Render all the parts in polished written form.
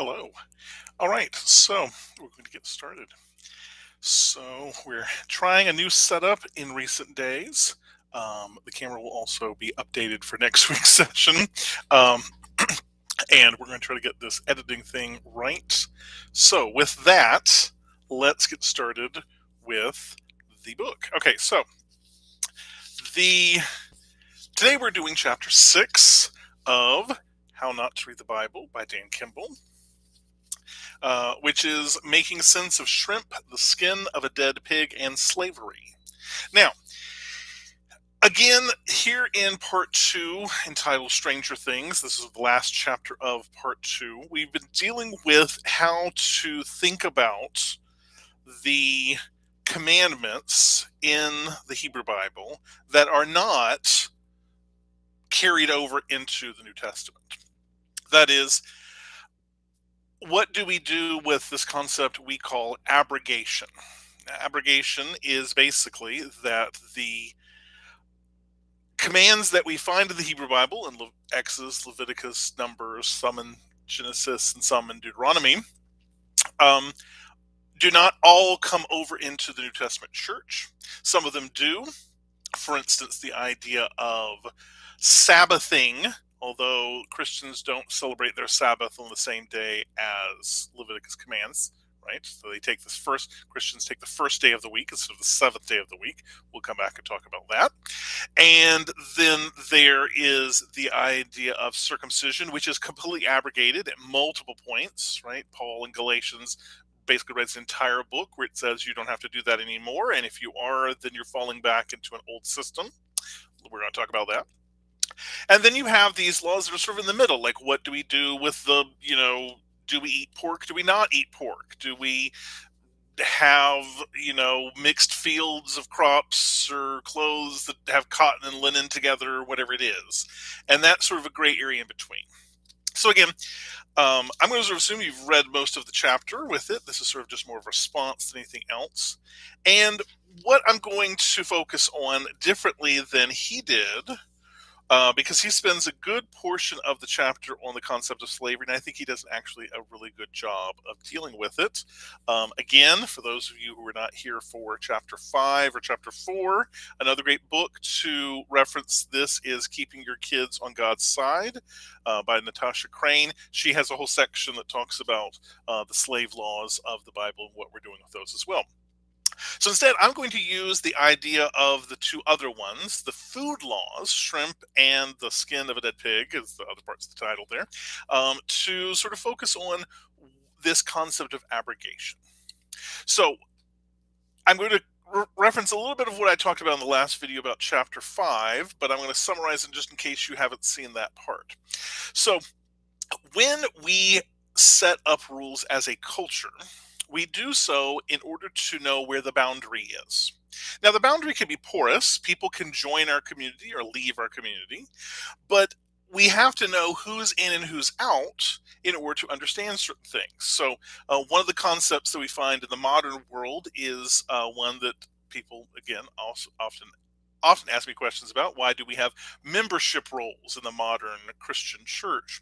Hello. All right, so we're going to get started. So we're trying a new setup in recent days. The camera will also be updated for next week's session. Um, and we're going to try to get this editing thing right. So with that, let's get started with the book. Okay, so the today we're doing chapter 6 of How Not to Read the Bible by Dan Kimball. Which is Making Sense of Shrimp, the Skin of a Dead Pig, and Slavery. Now, again, here in part 2, entitled Stranger Things, this is the last chapter of part 2, we've been dealing with how to think about the commandments in the Hebrew Bible that are not carried over into the New Testament. That is, what do we do with this concept we call abrogation? Abrogation is basically that the commands that we find in the Hebrew Bible in Exodus, Leviticus, Numbers, some in Genesis, and some in Deuteronomy, um, do not all come over into the New Testament church. Some of them do. For instance, the idea of Sabbathing, although Christians don't celebrate their Sabbath on the same day as Leviticus commands, right? So Christians take the first day of the week instead of the seventh day of the week. We'll come back and talk about that. And then there is the idea of circumcision, which is completely abrogated at multiple points, right? Paul in Galatians basically writes an entire book where it says you don't have to do that anymore. And if you are, then you're falling back into an old system. We're going to talk about that. And then you have these laws that are sort of in the middle, like what do we do with do we eat pork? Do we not eat pork? Do we have, mixed fields of crops or clothes that have cotton and linen together, or whatever it is? And that's sort of a gray area in between. So again, I'm going to sort of assume you've read most of the chapter with it. This is sort of just more of a response than anything else. And what I'm going to focus on differently than he did, because he spends a good portion of the chapter on the concept of slavery, and I think he does actually a really good job of dealing with it. Again, for those of you who were not here for chapter 5 or chapter 4, another great book to reference this is Keeping Your Kids on God's Side by Natasha Crane. She has a whole section that talks about the slave laws of the Bible and what we're doing with those as well. So instead, I'm going to use the idea of the two other ones, the food laws, shrimp and the skin of a dead pig, is the other parts of the title there, to sort of focus on this concept of abrogation. So I'm going to reference a little bit of what I talked about in the last video about chapter 5, but I'm going to summarize it just in case you haven't seen that part. So when we set up rules as a culture, we do so in order to know where the boundary is. Now, the boundary can be porous. People can join our community or leave our community, but we have to know who's in and who's out in order to understand certain things. So one of the concepts that we find in the modern world is one that people, again, also often ask me questions about. Why do we have membership roles in the modern Christian church?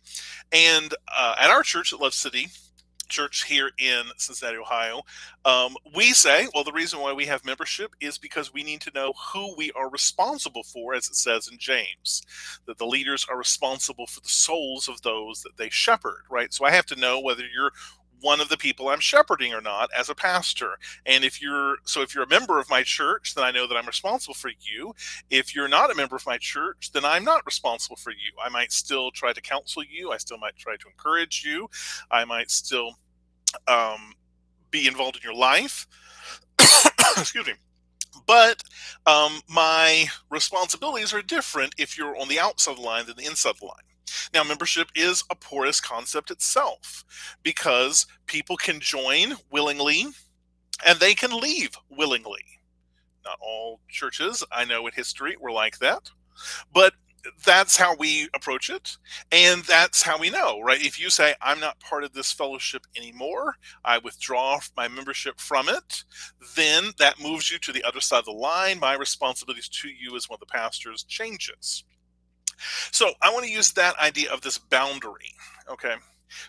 And at our church at Love City Church here in Cincinnati, Ohio, we say, well, the reason why we have membership is because we need to know who we are responsible for, as it says in James, that the leaders are responsible for the souls of those that they shepherd, right? So I have to know whether you're one of the people I'm shepherding or not as a pastor. And if you're a member of my church, then I know that I'm responsible for you. If you're not a member of my church, then I'm not responsible for you. I might still try to counsel you. I still might try to encourage you. I might still be involved in your life. Excuse me. But my responsibilities are different if you're on the outside of the line than the inside of the line. Now, membership is a porous concept itself because people can join willingly and they can leave willingly. Not all churches I know in history were like that, but that's how we approach it, and that's how we know, right? If you say, I'm not part of this fellowship anymore, I withdraw my membership from it, then that moves you to the other side of the line. My responsibilities to you as one of the pastors changes. So I want to use that idea of this boundary, okay?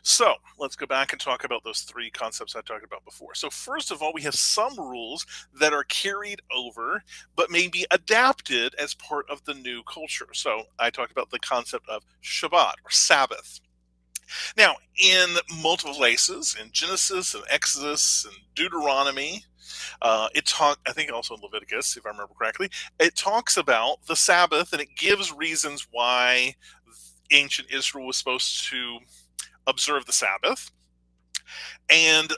So let's go back and talk about those three concepts I talked about before. So, first of all, we have some rules that are carried over but may be adapted as part of the new culture. So, I talked about the concept of Shabbat or Sabbath. Now, in multiple places, in Genesis and Exodus and Deuteronomy, I think also in Leviticus, if I remember correctly, it talks about the Sabbath and it gives reasons why ancient Israel was supposed to observe the Sabbath. And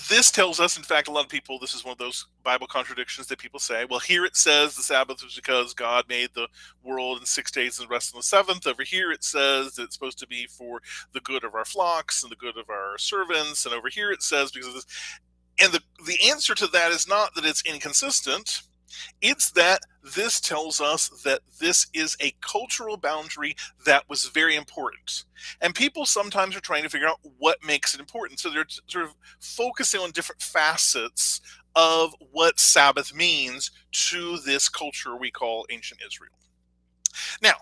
this tells us, in fact, a lot of people, this is one of those Bible contradictions that people say, well, here it says the Sabbath was because God made the world in 6 days and the rest on the seventh. Over here it says that it's supposed to be for the good of our flocks and the good of our servants. And over here it says because of this. And the answer to that is not that it's inconsistent. It's that this tells us that this is a cultural boundary that was very important. And people sometimes are trying to figure out what makes it important. So they're sort of focusing on different facets of what Sabbath means to this culture we call ancient Israel. Now,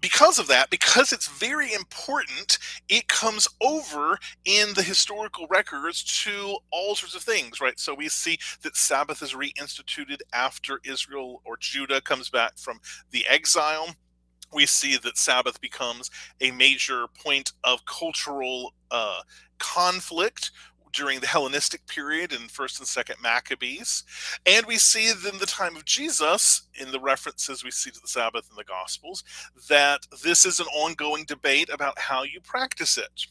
because of that, because it's very important, it comes over in the historical records to all sorts of things, right? So we see that Sabbath is reinstituted after Israel or Judah comes back from the exile. We see that Sabbath becomes a major point of cultural conflict during the Hellenistic period in First and Second Maccabees, and we see in the time of Jesus, in the references we see to the Sabbath in the Gospels, that this is an ongoing debate about how you practice it.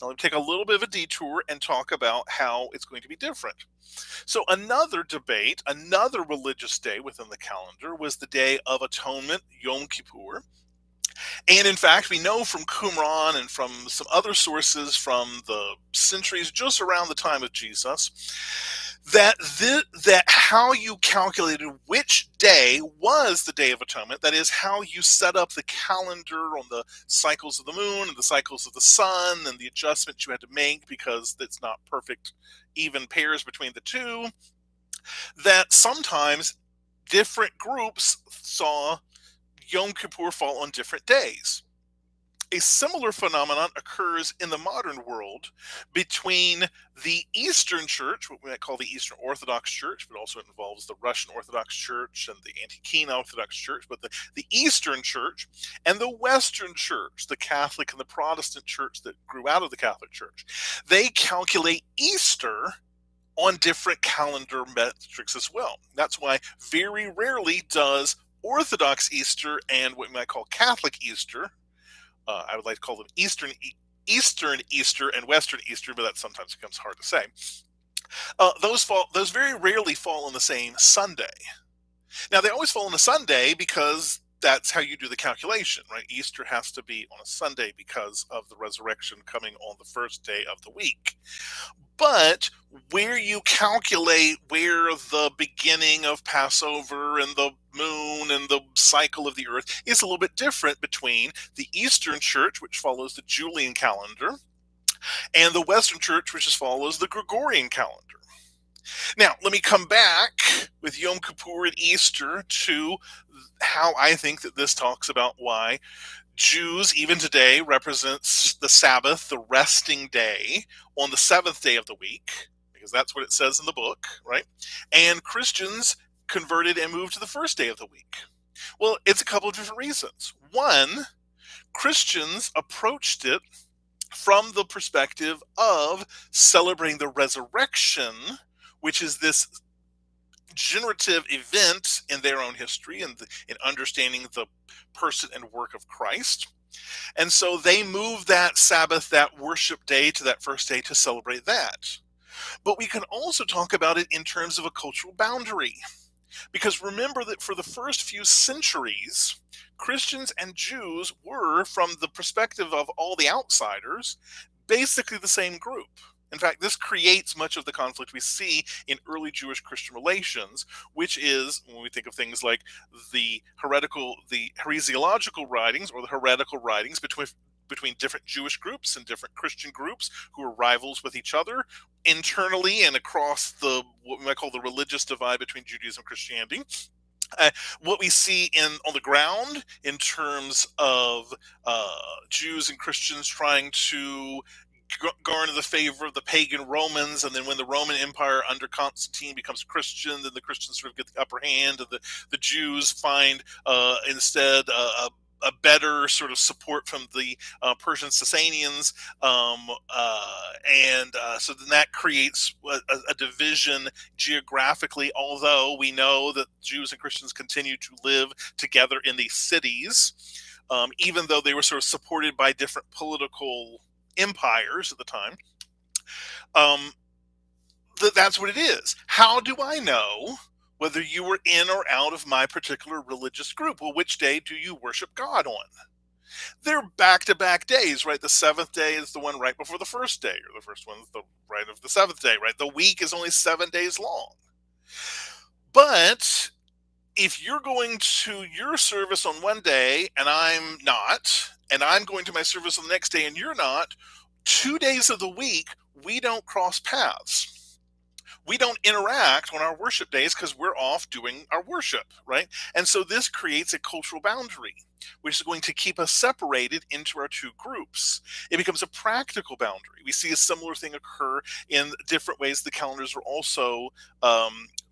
Now, let me take a little bit of a detour and talk about how it's going to be different. So, another debate, another religious day within the calendar was the Day of Atonement, Yom Kippur. And in fact, we know from Qumran and from some other sources from the centuries just around the time of Jesus that that how you calculated which day was the Day of Atonement, that is, how you set up the calendar on the cycles of the moon and the cycles of the sun and the adjustments you had to make because it's not perfect even pairs between the two, that sometimes different groups saw Yom Kippur fall on different days. A similar phenomenon occurs in the modern world between the Eastern Church, what we might call the Eastern Orthodox Church, but also it involves the Russian Orthodox Church and the Antiochian Orthodox Church, but the Eastern Church and the Western Church, the Catholic and the Protestant Church that grew out of the Catholic Church. They calculate Easter on different calendar metrics as well. That's why very rarely does Orthodox Easter and what we might call Catholic Easter, I would like to call them Eastern Easter and Western Easter, but that sometimes becomes hard to say. Those very rarely fall on the same Sunday. Now they always fall on a Sunday because that's how you do the calculation, right? Easter has to be on a Sunday because of the resurrection coming on the first day of the week. But where you calculate where the beginning of Passover and the moon and the cycle of the earth is a little bit different between the Eastern Church, which follows the Julian calendar, and the Western Church, which just follows the Gregorian calendar. Now, let me come back with Yom Kippur and Easter to how I think that this talks about why Jews, even today, represents the Sabbath, the resting day, on the seventh day of the week, because that's what it says in the book, right? And Christians converted and moved to the first day of the week. Well, it's a couple of different reasons. One, Christians approached it from the perspective of celebrating the resurrection, which is this generative event in their own history and in understanding the person and work of Christ. And so they moved that Sabbath, that worship day, to that first day to celebrate that. But we can also talk about it in terms of a cultural boundary. Because remember that for the first few centuries, Christians and Jews were, from the perspective of all the outsiders, basically the same group. In fact, this creates much of the conflict we see in early Jewish Christian relations, which is when we think of things like the heresiological writings or the heretical writings between different Jewish groups and different Christian groups who are rivals with each other internally and across the what we might call the religious divide between Judaism and Christianity. What we see on the ground in terms of Jews and Christians trying to garner the favor of the pagan Romans, and then when the Roman Empire under Constantine becomes Christian, then the Christians sort of get the upper hand, and the Jews find instead a better sort of support from the Persian Sasanians, and so then that creates a division geographically. Although we know that Jews and Christians continue to live together in these cities, even though they were sort of supported by different political empires at the time. Um, that's what it is. How do I know whether you were in or out of my particular religious group? Well, which day do you worship God on? They're back-to-back days, right? The seventh day is the one right before the first day, or the first one is the right of the seventh day, right? The week is only 7 days long. But if you're going to your service on one day and I'm not, and I'm going to my service on the next day and you're not, 2 days of the week, we don't cross paths. We don't interact on our worship days because we're off doing our worship, right? And so this creates a cultural boundary, which is going to keep us separated into our two groups. It becomes a practical boundary. We see a similar thing occur in different ways. The calendars were also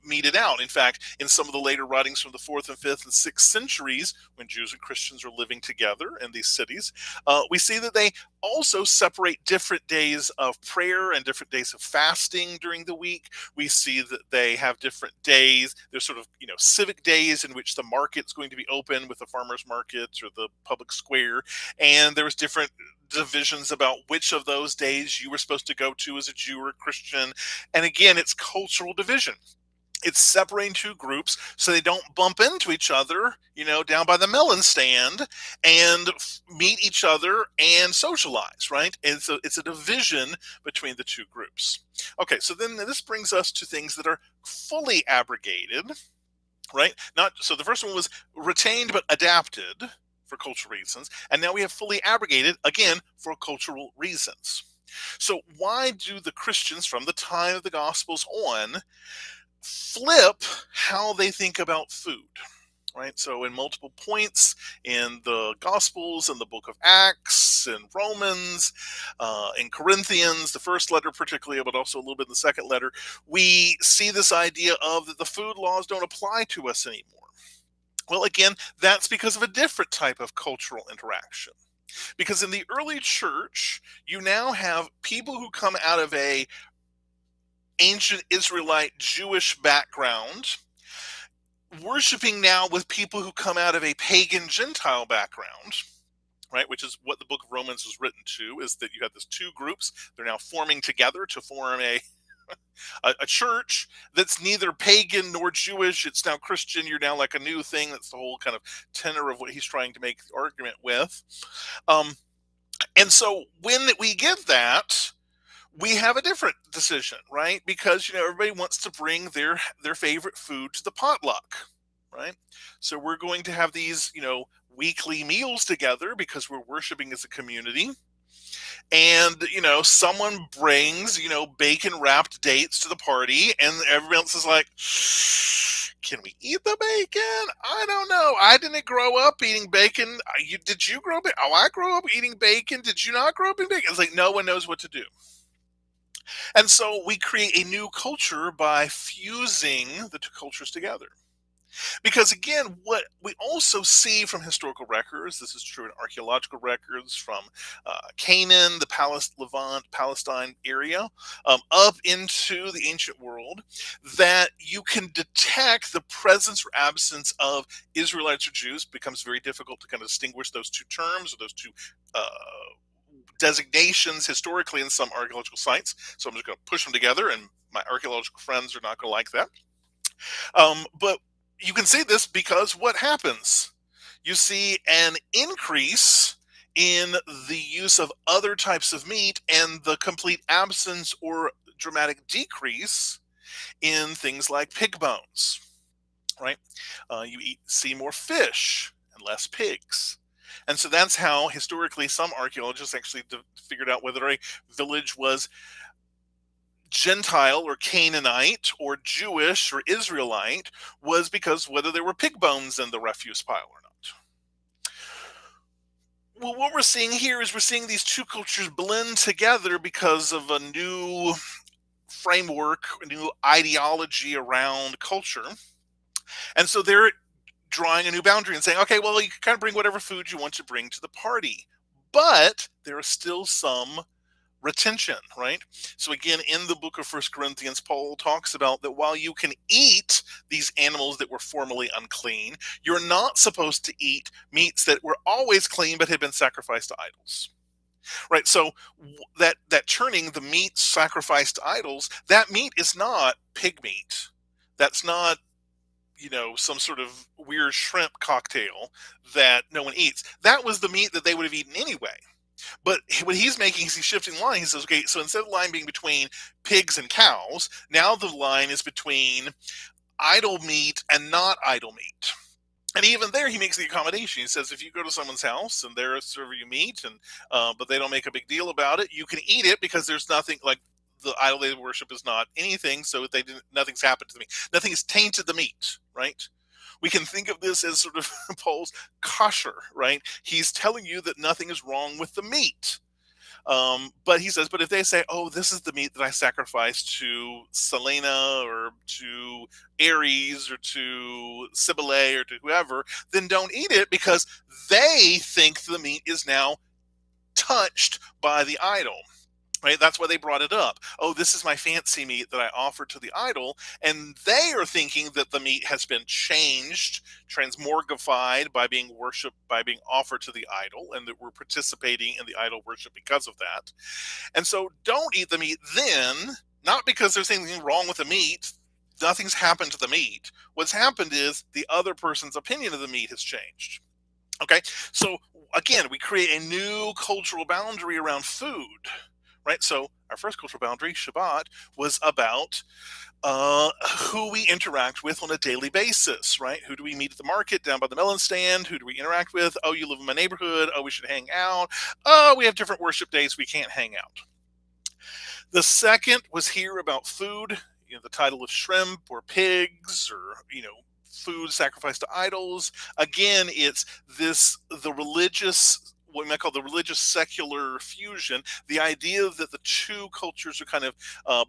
meted out. In fact, in some of the later writings from the 4th and 5th and 6th centuries, when Jews and Christians are living together in these cities, we see that they also separate different days of prayer and different days of fasting during the week. We see that they have different days. There's sort of, civic days in which the market's going to be open with the farmers markets or the public square. And there was different divisions about which of those days you were supposed to go to as a Jew or a Christian. And again, it's cultural division. It's separating two groups so they don't bump into each other, down by the melon stand and meet each other and socialize, right? And so it's a division between the two groups. Okay, so then this brings us to things that are fully abrogated, right? So the first one was retained but adapted for cultural reasons, and now we have fully abrogated, again, for cultural reasons. So why do the Christians from the time of the Gospels on flip how they think about food, right? So in multiple points in the Gospels, in the book of Acts, in Romans, in Corinthians, the first letter particularly, but also a little bit in the second letter, we see this idea of that the food laws don't apply to us anymore. Well, again, that's because of a different type of cultural interaction. Because in the early church, you now have people who come out of a ancient Israelite Jewish background, worshiping now with people who come out of a pagan Gentile background, right? Which is what the book of Romans was written to, is that you have these two groups. They're now forming together to form a church that's neither pagan nor Jewish. It's now Christian. You're now like a new thing. That's the whole kind of tenor of what he's trying to make the argument with. And so when we get that, we have a different decision, right? Because everybody wants to bring their favorite food to the potluck, right? So we're going to have these weekly meals together because we're worshiping as a community. And someone brings bacon wrapped dates to the party, and everyone else is like, can we eat the bacon? I don't know. I didn't grow up eating bacon. Did you grow up? Oh, I grew up eating bacon. Did you not grow up eating bacon? It's like no one knows what to do. And so we create a new culture by fusing the two cultures together. Because again, what we also see from historical records, this is true in archaeological records from Canaan, the Levant, Palestine area, up into the ancient world, that you can detect the presence or absence of Israelites or Jews. It becomes very difficult to kind of distinguish those two terms or those two designations historically in some archaeological sites. So I'm just going to push them together, and my archaeological friends are not going to like that. But you can see this because what happens? You see an increase in the use of other types of meat and the complete absence or dramatic decrease in things like pig bones, right? You see more fish and less pigs. And so that's how historically some archaeologists actually figured out whether a village was Gentile or Canaanite or Jewish or Israelite was because whether there were pig bones in the refuse pile or not. Well, what we're seeing here is we're seeing these two cultures blend together because of a new framework, a new ideology around culture. And so they're drawing a new boundary and saying, okay, well, you can kind of bring whatever food you want to bring to the party. But there is still some retention, right? So again, in the book of First Corinthians, Paul talks about that while you can eat these animals that were formerly unclean, you're not supposed to eat meats that were always clean but had been sacrificed to idols. Right, so that turning the meat sacrificed to idols, that meat is not pig meat. That's not, some sort of weird shrimp cocktail that no one eats. That was the meat that they would have eaten anyway. But what he's making is he's shifting the line. He says, okay, so instead of the line being between pigs and cows, now the line is between idol meat and not idol meat. And even there, he makes the accommodation. He says, if you go to someone's house and they're serving you meat, and but they don't make a big deal about it, you can eat it because there's nothing like the idol they worship is not anything, so nothing's happened to the meat. Nothing has tainted the meat, right? We can think of this as sort of Paul's kosher, right? He's telling you that nothing is wrong with the meat. But he says, but if they say, oh, this is the meat that I sacrificed to Selena or to Ares or to Cybele or to whoever, then don't eat it because they think the meat is now touched by the idol. Right? That's why they brought it up. Oh, this is my fancy meat that I offered to the idol. And they are thinking that the meat has been changed, transmorgified by being worshiped, by being offered to the idol, and that we're participating in the idol worship because of that. And so don't eat the meat then, not because there's anything wrong with the meat. Nothing's happened to the meat. What's happened is the other person's opinion of the meat has changed. Okay? So again, we create a new cultural boundary around food. Right, so our first cultural boundary, Shabbat, was about who we interact with on a daily basis. Right, who do we meet at the market, down by the melon stand? Who do we interact with? Oh, you live in my neighborhood. Oh, we should hang out. Oh, we have different worship days. We can't hang out. The second was here about food. The title of shrimp or pigs or food sacrificed to idols. Again, it's the religious, what we might call the religious secular fusion, the idea that the two cultures are kind of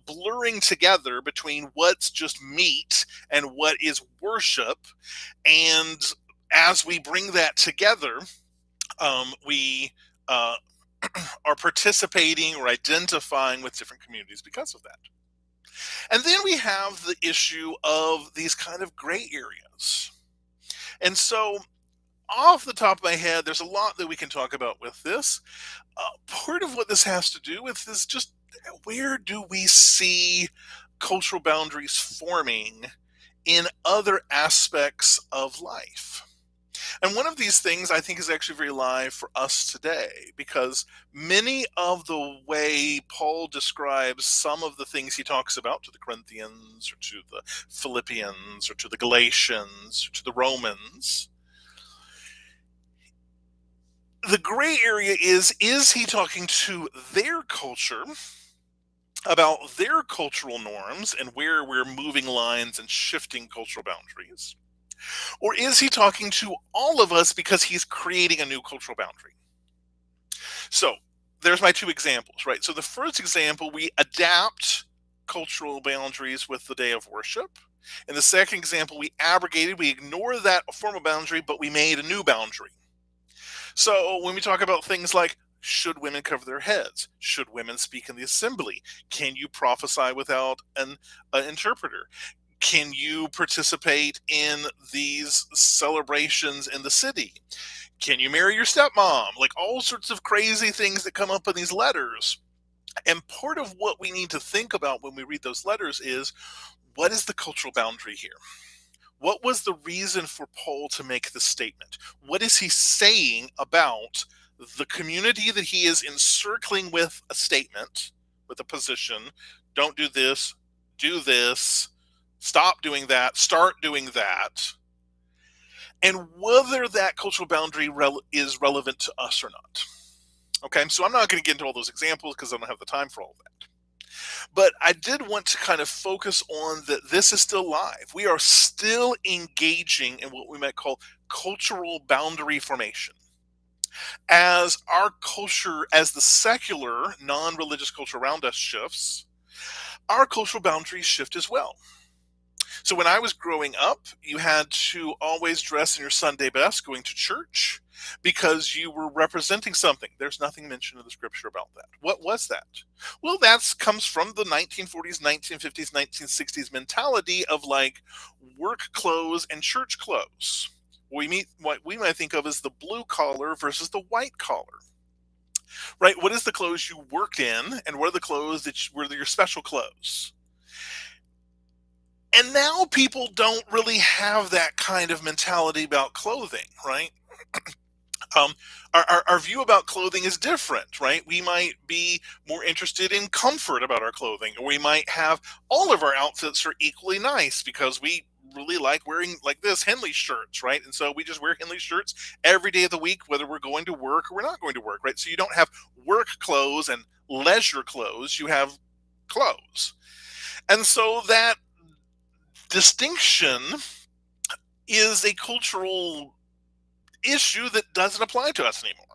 blurring together between what's just meat and what is worship. And as we bring that together, we are participating or identifying with different communities because of that. And then we have the issue of these kind of gray areas. And so off the top of my head, there's a lot that we can talk about with this. Part of what this has to do with is just where do we see cultural boundaries forming in other aspects of life? And one of these things I think is actually very live for us today, because many of the way Paul describes some of the things he talks about to the Corinthians or to the Philippians or to the Galatians or to the Romans, the gray area is he talking to their culture about their cultural norms and where we're moving lines and shifting cultural boundaries? Or is he talking to all of us because he's creating a new cultural boundary? So there's my two examples, right? So the first example, we adapt cultural boundaries with the day of worship. In the second example, we ignore that formal boundary, but we made a new boundary. So when we talk about things like, should women cover their heads? Should women speak in the assembly? Can you prophesy without an interpreter? Can you participate in these celebrations in the city? Can you marry your stepmom? Like all sorts of crazy things that come up in these letters. And part of what we need to think about when we read those letters is, what is the cultural boundary here? What was the reason for Paul to make this statement? What is he saying about the community that he is encircling with a statement, with a position? Don't do this, do this, stop doing that, start doing that. And whether that cultural boundary is relevant to us or not. Okay, so I'm not going to get into all those examples because I don't have the time for all of that. But I did want to kind of focus on that this is still live. We are still engaging in what we might call cultural boundary formation. As our culture, as the secular, non-religious culture around us shifts, our cultural boundaries shift as well. So when I was growing up, you had to always dress in your Sunday best going to church because you were representing something. There's nothing mentioned in the scripture about that. What was that? Well, that comes from the 1940s, 1950s, 1960s mentality of like work clothes and church clothes. What we might think of as the blue collar versus the white collar, right? What is the clothes you worked in, and what are the clothes were your special clothes? And now people don't really have that kind of mentality about clothing, right? Um, our view about clothing is different, right? We might be more interested in comfort about our clothing, or we might have all of our outfits are equally nice because we really like wearing like this Henley shirts, right? And so we just wear Henley shirts every day of the week, whether we're going to work or we're not going to work, right? So you don't have work clothes and leisure clothes, you have clothes. And so that distinction is a cultural issue that doesn't apply to us anymore,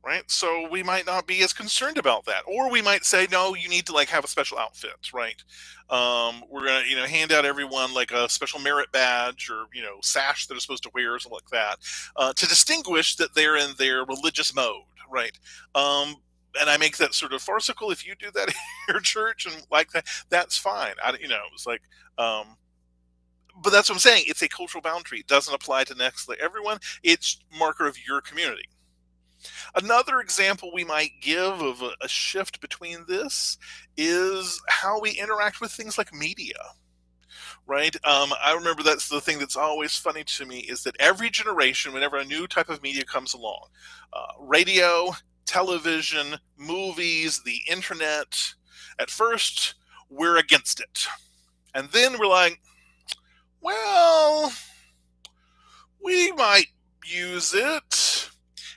right? So we might not be as concerned about that, or we might say, no, you need to like have a special outfit, right? We're gonna, hand out everyone like a special merit badge or sash that they're supposed to wear or something like that, to distinguish that they're in their religious mode, right? And I make that sort of farcical. If you do that in your church and like that, that's fine. It's like, but that's what I'm saying. It's a cultural boundary. It doesn't apply to next everyone. It's marker of your community. Another example we might give of a shift between this is how we interact with things like media, right? I remember that's the thing that's always funny to me is that every generation, whenever a new type of media comes along, radio, television, movies, the internet, at first we're against it. And then we're like, well, we might use it.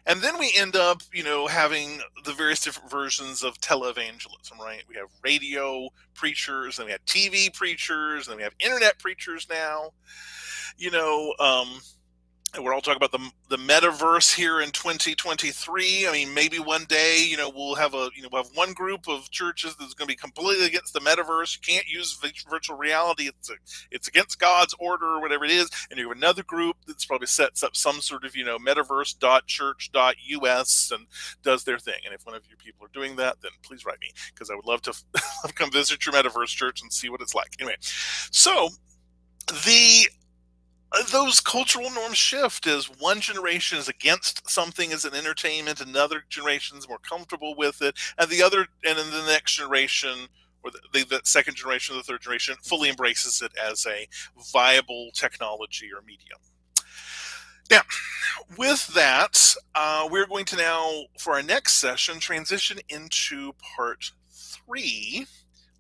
And then we end up, having the various different versions of televangelism, right? We have radio preachers, and we have TV preachers, and we have internet preachers now. You know, and we're all talking about the metaverse here in 2023. I mean, maybe one day, we'll have we'll have one group of churches that's going to be completely against the metaverse. You can't use virtual reality; it's against God's order or whatever it is. And you have another group that's probably sets up some sort of metaverse.church.us and does their thing. And if one of you people are doing that, then please write me because I would love to come visit your metaverse church and see what it's like. Anyway, so the those cultural norms shift as one generation is against something as an entertainment, another generation is more comfortable with it, and then the next generation, or the second generation or the third generation, fully embraces it as a viable technology or medium. Now, with that, we're going to now, for our next session, transition into part 3. Let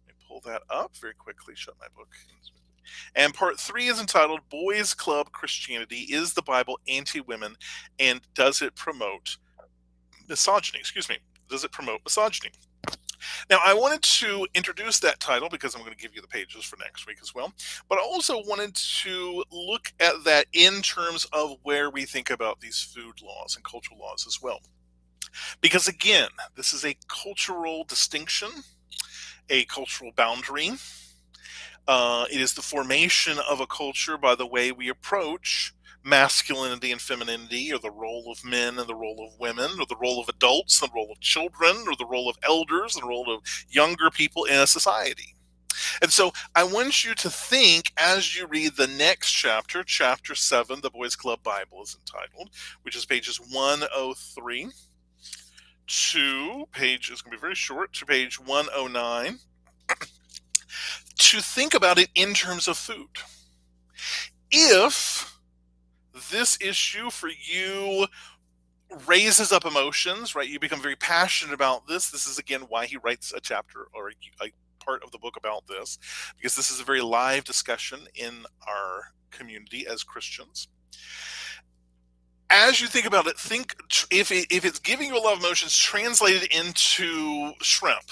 me pull that up very quickly, shut my book. And part 3 is entitled Boys Club Christianity. Is the Bible Anti-Women, and Does It Promote Misogyny? Excuse me. Does it promote misogyny? Now, I wanted to introduce that title because I'm going to give you the pages for next week as well. But I also wanted to look at that in terms of where we think about these food laws and cultural laws as well. Because again, this is a cultural distinction, a cultural boundary. It is the formation of a culture by the way we approach masculinity and femininity, or the role of men and the role of women, or the role of adults and the role of children, or the role of elders and the role of younger people in a society. And so I want you to think as you read the next chapter, chapter 7, the Boys Club Bible is entitled, which is pages 103 to page, it's going to be very short, to page 109. To think about it in terms of food. If this issue for you raises up emotions, right? You become very passionate about this. This is again why he writes a chapter or a part of the book about this, because this is a very live discussion in our community as Christians. As you think about it, think if it's giving you a lot of emotions, translate it into shrimp,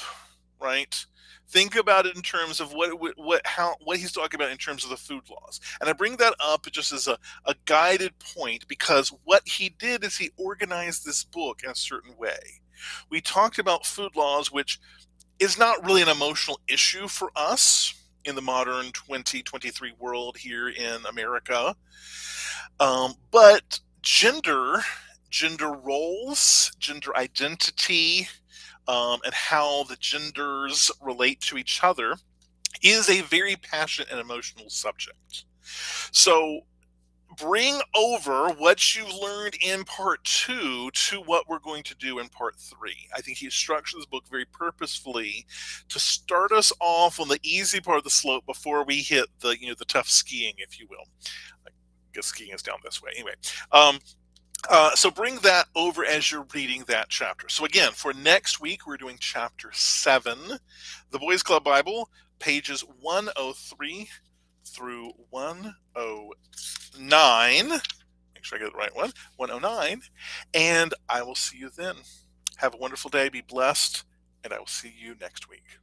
right? Think about it in terms of what he's talking about in terms of the food laws. And I bring that up just as a guided point because what he did is he organized this book in a certain way. We talked about food laws, which is not really an emotional issue for us in the modern 2023 world here in America. But gender roles, gender identity, and how the genders relate to each other is a very passionate and emotional subject. So bring over what you learned in part 2 to what we're going to do in part 3. I think he structured this book very purposefully to start us off on the easy part of the slope before we hit the tough skiing, if you will. I guess skiing is down this way. Anyway, so bring that over as you're reading that chapter. So again, for next week, we're doing chapter 7, the Boys Club Bible, pages 103 through 109. Make sure I get the right one, 109. And I will see you then. Have a wonderful day. Be blessed. And I will see you next week.